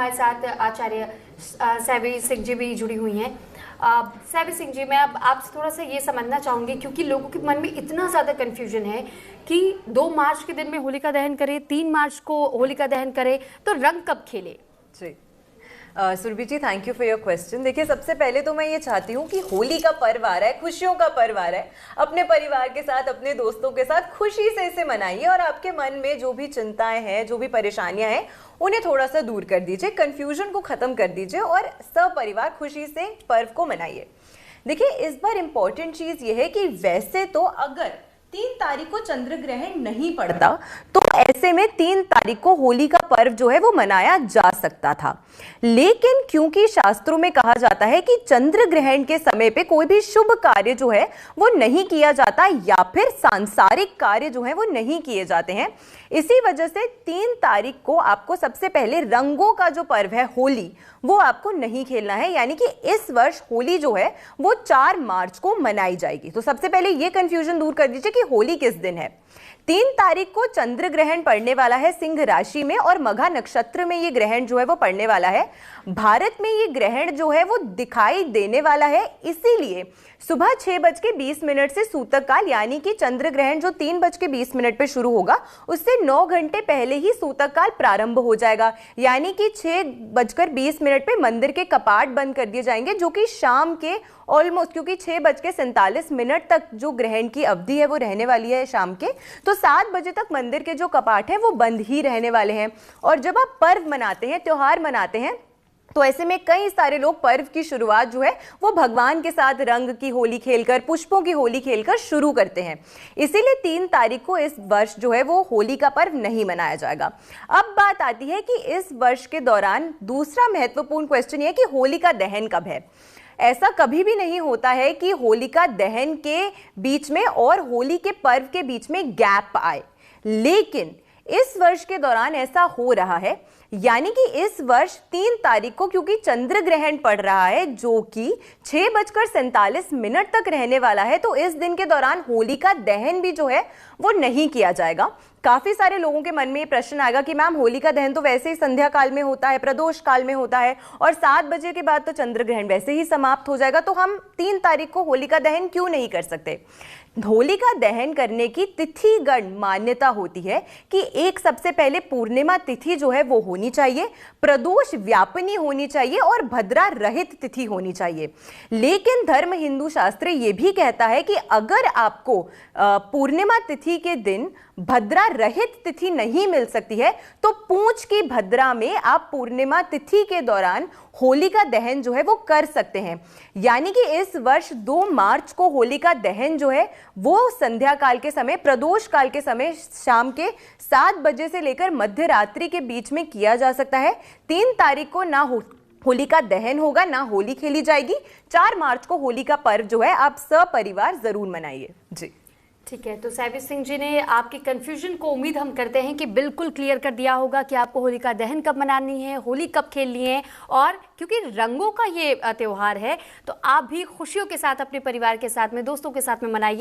हमारे साथ आचार्य सैवी सिंह जी भी जुड़ी हुई हैं। सैवी सिंह जी, मैं अब आपसे थोड़ा सा ये समझना चाहूँगी, क्योंकि लोगों के मन में इतना ज़्यादा कन्फ्यूजन है कि 2 मार्च के दिन में होलिका दहन करें, 3 मार्च को होलिका दहन करें, तो रंग कब खेले? जी Surabhi ji, thank you for your question. देखिए, सबसे पहले तो मैं ये चाहती हूँ कि होली का पर्व आ रहा है, खुशियों का पर्व आ रहा है, अपने परिवार के साथ, अपने दोस्तों के साथ खुशी से इसे मनाइए और आपके मन में जो भी चिंताएं हैं, जो भी परेशानियां हैं, उन्हें थोड़ा सा दूर कर दीजिए, कंफ्यूजन को खत्म कर दीजिए और सपरिवार खुशी से पर्व को मनाइए। देखिए, इस बार इंपॉर्टेंट चीज ये है कि वैसे तो अगर 3 तारीख को चंद्र ग्रहण नहीं पड़ता तो ऐसे में 3 तारीख को होली का पर्व जो है वो मनाया जा सकता था, लेकिन क्योंकि शास्त्रों में कहा जाता है कि चंद्र ग्रहण के समय पे कोई भी शुभ कार्य जो है वो नहीं किया जाता या फिर सांसारिक कार्य जो है वो नहीं किए जाते हैं, इसी वजह से 3 तारीख को आपको सबसे पहले रंगों का जो पर्व है होली वो आपको नहीं खेलना है, यानी कि इस वर्ष होली जो है वो 4 मार्च को मनाई जाएगी। तो सबसे पहले ये कंफ्यूजन दूर कर दीजिए कि होली किस दिन है। 3 तारीख को चंद्र ग्रहण पड़ने वाला है सिंह राशि में और मघा नक्षत्र में ये ग्रहण जो है वो पड़ने वाला है। भारत में ये ग्रहण जो है वो दिखाई देने वाला है, इसीलिए सुबह 6:20 से सूतक काल, यानी कि चंद्र ग्रहण जो 3:20 पे शुरू होगा उससे 9 घंटे पहले ही सूतक काल प्रारंभ हो जाएगा, यानी कि 6:20 पे मंदिर के कपाट बंद कर दिए जाएंगे, जो कि शाम के ऑलमोस्ट, क्योंकि 6:47 तक जो ग्रहण की अवधि है वो रहने वाली है शाम के, तो 7 बजे तक मंदिर के जो कपाट हैं वो बंद ही रहने वाले हैं। और जब आप पर्व मनाते हैं, त्योहार मनाते हैं, तो ऐसे में कई सारे लोग पर्व की शुरुआत जो है वो भगवान के साथ रंग की होली खेलकर, पुष्पों की होली खेलकर शुरू करते हैं, इसीलिए 3 तारीख को इस वर्ष जो है वो होली का पर्व नहीं मनाया जाएगा। अब बात आती है कि इस वर्ष के दौरान दूसरा महत्वपूर्ण क्वेश्चन ये है कि होलिका दहन कब है। ऐसा कभी भी नहीं होता है कि होलिका दहन के बीच में और होली के पर्व के बीच में गैप आए, लेकिन इस वर्ष के दौरान ऐसा हो रहा है, यानी कि इस वर्ष 3 तारीख को क्योंकि चंद्र ग्रहण पड़ रहा है जो कि 6:47 तक रहने वाला है, तो इस दिन के दौरान होलिका दहन भी जो है वो नहीं किया जाएगा। काफी सारे लोगों के मन में ये प्रश्न आएगा कि मैम होलिका दहन तो वैसे ही संध्या काल में होता है, प्रदोष काल में होता है और 7 बजे के बाद तो चंद्र ग्रहण वैसे ही समाप्त हो जाएगा, तो हम 3 तारीख को होलिका दहन क्यों नहीं कर सकते। होलिका दहन करने की तिथिगण मान्यता होती है कि एक सबसे पहले पूर्णिमा तिथि जो है वो होनी चाहिए, प्रदोष व्यापिनी होनी चाहिए और भद्रा रहित तिथि होनी चाहिए। लेकिन धर्म हिंदू शास्त्र ये भी कहता है कि अगर आपको पूर्णिमा तिथि के दिन भद्रा रहित तिथि नहीं मिल सकती है तो पूंछ की भद्रा में आप पूर्णिमा तिथि के दौरान होलिका दहन जो है वो कर सकते हैं, यानी कि इस वर्ष 2 मार्च को होलिका दहन जो है वो संध्या काल के समय, प्रदोष काल के समय, शाम के 7 बजे से लेकर मध्य रात्रि के बीच में किया जा सकता है। 3 तारीख को ना होलिका दहन होगा, ना होली खेली जाएगी। 4 मार्च को होली का पर्व जो है आप सपरिवार जरूर मनाइए। जी ठीक है, तो सैवी सिंह जी ने आपकी कंफ्यूजन को उम्मीद हम करते हैं कि बिल्कुल क्लियर कर दिया होगा कि आपको होलिका दहन कब मनानी है, होली कब खेलनी है, और क्योंकि रंगों का ये त्यौहार है तो आप भी खुशियों के साथ अपने परिवार के साथ में, दोस्तों के साथ में मनाइए।